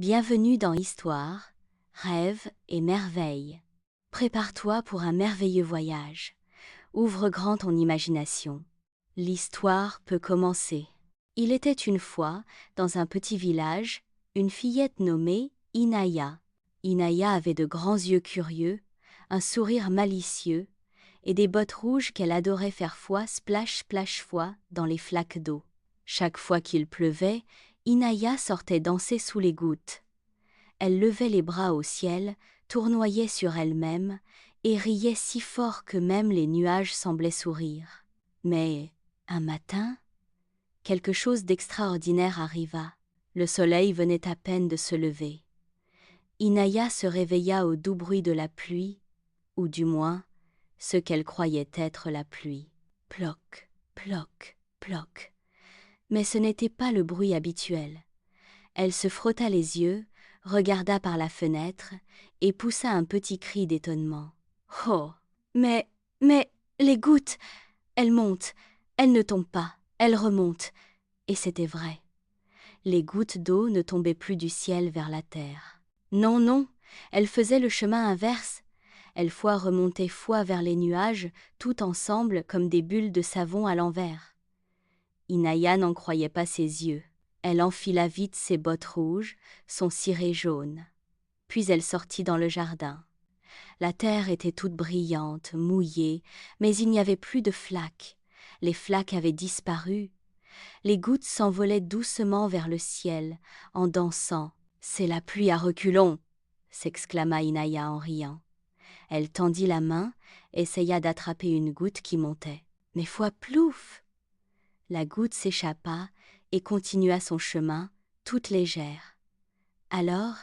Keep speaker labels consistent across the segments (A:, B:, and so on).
A: Bienvenue dans Histoire, Rêves et Merveilles. Prépare-toi pour un merveilleux voyage. Ouvre grand ton imagination. L'histoire peut commencer. Il était une fois, dans un petit village, une fillette nommée Inaya. Inaya avait de grands yeux curieux, un sourire malicieux et des bottes rouges qu'elle adorait faire fois splash splash fois dans les flaques d'eau. Chaque fois qu'il pleuvait, Inaya sortait danser sous les gouttes. Elle levait les bras au ciel, tournoyait sur elle-même et riait si fort que même les nuages semblaient sourire. Mais, un matin, quelque chose d'extraordinaire arriva. Le soleil venait à peine de se lever. Inaya se réveilla au doux bruit de la pluie, ou du moins, ce qu'elle croyait être la pluie. Ploc, ploc, ploc. Mais ce n'était pas le bruit habituel. Elle se frotta les yeux, regarda par la fenêtre et poussa un petit cri d'étonnement. « Oh, mais, les gouttes, elles montent, elles ne tombent pas, elles remontent. » Et c'était vrai. Les gouttes d'eau ne tombaient plus du ciel vers la terre. Non, non, elles faisaient le chemin inverse. Elles fois remontaient fois vers les nuages, tout ensemble comme des bulles de savon à l'envers. Inaya n'en croyait pas ses yeux. Elle enfila vite ses bottes rouges, son ciré jaune. Puis elle sortit dans le jardin. La terre était toute brillante, mouillée, mais il n'y avait plus de flaques. Les flaques avaient disparu. Les gouttes s'envolaient doucement vers le ciel, en dansant. « C'est la pluie à reculons !» s'exclama Inaya en riant. Elle tendit la main, essaya d'attraper une goutte qui montait. Mais foi plouf! La goutte s'échappa et continua son chemin, toute légère. Alors,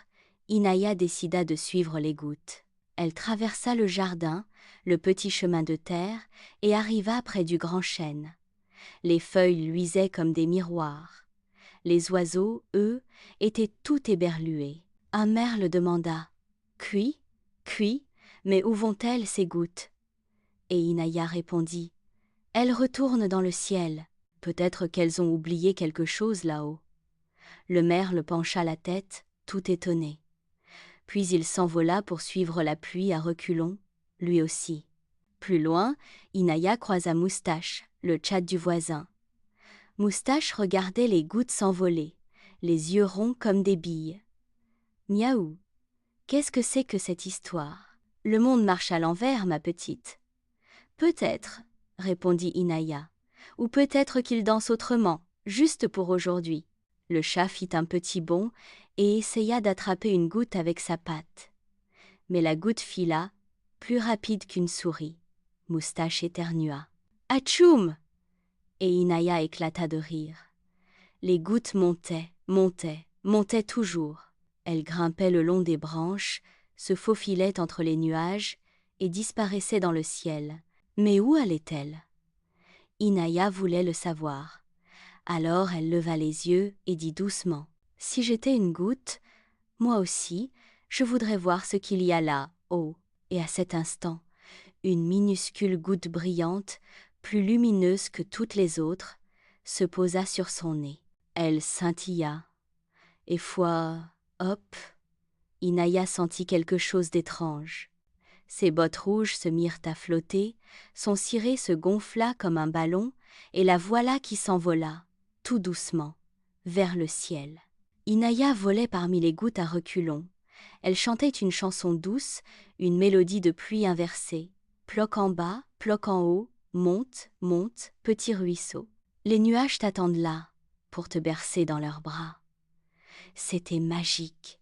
A: Inaya décida de suivre les gouttes. Elle traversa le jardin, le petit chemin de terre, et arriva près du grand chêne. Les feuilles luisaient comme des miroirs. Les oiseaux, eux, étaient tout éberlués. Un merle demanda « Cui, cui, mais où vont-elles ces gouttes ?» Et Inaya répondit « Elles retournent dans le ciel. Peut-être qu'elles ont oublié quelque chose là-haut. » Le merle pencha la tête, tout étonné. Puis il s'envola pour suivre la pluie à reculons, lui aussi. Plus loin, Inaya croisa Moustache, le tchad du voisin. Moustache regardait les gouttes s'envoler, les yeux ronds comme des billes. « Miaou, qu'est-ce que c'est que cette histoire? Le monde marche à l'envers, ma petite. »« Peut-être, » répondit Inaya. « Ou peut-être qu'il danse autrement, juste pour aujourd'hui. » Le chat fit un petit bond et essaya d'attraper une goutte avec sa patte. Mais la goutte fila, plus rapide qu'une souris. Moustache éternua. « Atchoum !» Et Inaya éclata de rire. Les gouttes montaient, montaient, montaient toujours. Elles grimpaient le long des branches, se faufilaient entre les nuages et disparaissaient dans le ciel. Mais où allaient-elles? Inaya voulait le savoir. Alors elle leva les yeux et dit doucement « Si j'étais une goutte, moi aussi, je voudrais voir ce qu'il y a là, haut. » Et à cet instant, une minuscule goutte brillante, plus lumineuse que toutes les autres, se posa sur son nez. Elle scintilla. Et fois, hop, Inaya sentit quelque chose d'étrange. Ses bottes rouges se mirent à flotter, son ciré se gonfla comme un ballon, et la voilà qui s'envola, tout doucement, vers le ciel. Inaya volait parmi les gouttes à reculons. Elle chantait une chanson douce, une mélodie de pluie inversée. Ploc en bas, ploc en haut, monte, monte, petit ruisseau. Les nuages t'attendent là, pour te bercer dans leurs bras. C'était magique.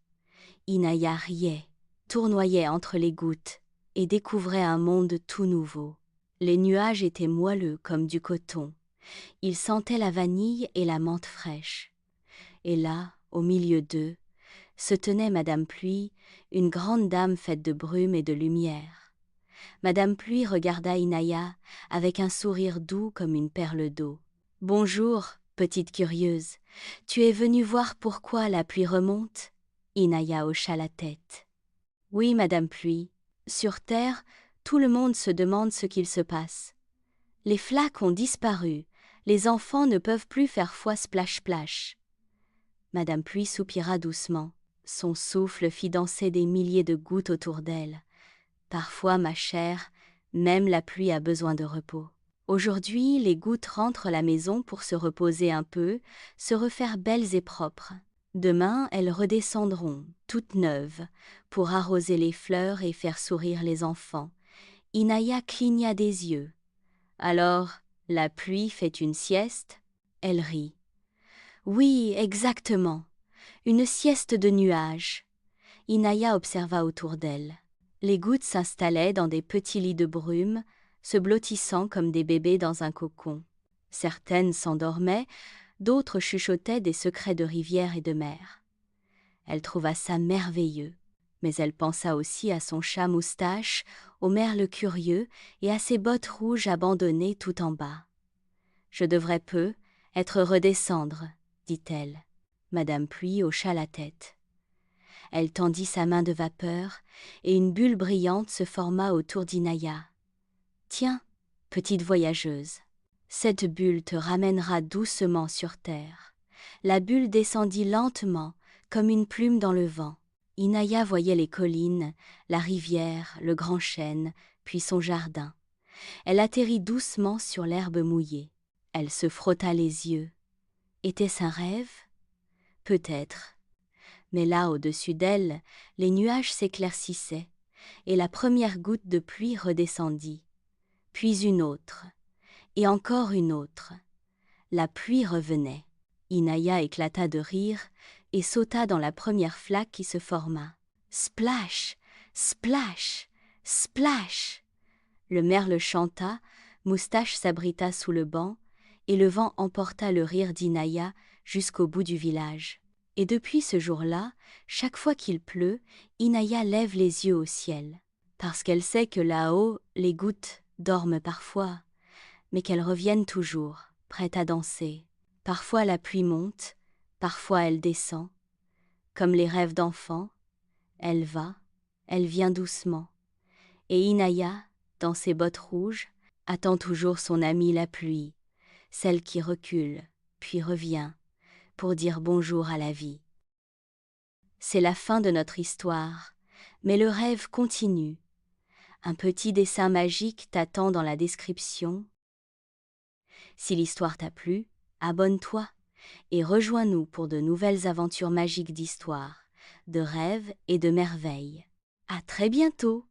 A: Inaya riait, tournoyait entre les gouttes et découvrait un monde tout nouveau. Les nuages étaient moelleux comme du coton. Ils sentaient la vanille et la menthe fraîche. Et là, au milieu d'eux, se tenait Madame Pluie, une grande dame faite de brume et de lumière. Madame Pluie regarda Inaya avec un sourire doux comme une perle d'eau. « Bonjour, petite curieuse, tu es venue voir pourquoi la pluie remonte ?» Inaya hocha la tête. « Oui, Madame Pluie, sur Terre, tout le monde se demande ce qu'il se passe. Les flaques ont disparu, les enfants ne peuvent plus faire fois splash-splash. » Madame Pluie soupira doucement. Son souffle fit danser des milliers de gouttes autour d'elle. Parfois, ma chère, même la pluie a besoin de repos. Aujourd'hui, les gouttes rentrent à la maison pour se reposer un peu, se refaire belles et propres. Demain, elles redescendront, toutes neuves, pour arroser les fleurs et faire sourire les enfants. Inaya cligna des yeux. Alors, la pluie fait une sieste? Elle rit. Oui, exactement. Une sieste de nuages. Inaya observa autour d'elle. Les gouttes s'installaient dans des petits lits de brume, se blottissant comme des bébés dans un cocon. Certaines s'endormaient, d'autres chuchotaient des secrets de rivière et de mer. Elle trouva ça merveilleux, mais elle pensa aussi à son chat Moustache, au merle curieux et à ses bottes rouges abandonnées tout en bas. « Je devrais peu être redescendre, dit-elle. Madame Pluie hocha la tête. Elle tendit sa main de vapeur, et une bulle brillante se forma autour d'Inaya. « Tiens, petite voyageuse, cette bulle te ramènera doucement sur terre. » La bulle descendit lentement, comme une plume dans le vent. Inaya voyait les collines, la rivière, le grand chêne, puis son jardin. Elle atterrit doucement sur l'herbe mouillée. Elle se frotta les yeux. Était-ce un rêve? Peut-être. Mais là, au-dessus d'elle, les nuages s'éclaircissaient, et la première goutte de pluie redescendit. Puis une autre, et encore une autre. La pluie revenait. Inaya éclata de rire et sauta dans la première flaque qui se forma. Splash! Splash! Splash! Le merle chanta, Moustache s'abrita sous le banc, et le vent emporta le rire d'Inaya jusqu'au bout du village. Et depuis ce jour-là, chaque fois qu'il pleut, Inaya lève les yeux au ciel, parce qu'elle sait que là-haut, les gouttes dorment parfois, mais qu'elles reviennent toujours, prêtes à danser. Parfois la pluie monte, parfois elle descend. Comme les rêves d'enfant, elle va, elle vient doucement. Et Inaya, dans ses bottes rouges, attend toujours son amie la pluie, celle qui recule, puis revient, pour dire bonjour à la vie. C'est la fin de notre histoire, mais le rêve continue. Un petit dessin magique t'attend dans la description. Si l'histoire t'a plu, abonne-toi et rejoins-nous pour de nouvelles aventures magiques d'histoire, de rêves et de merveilles. À très bientôt!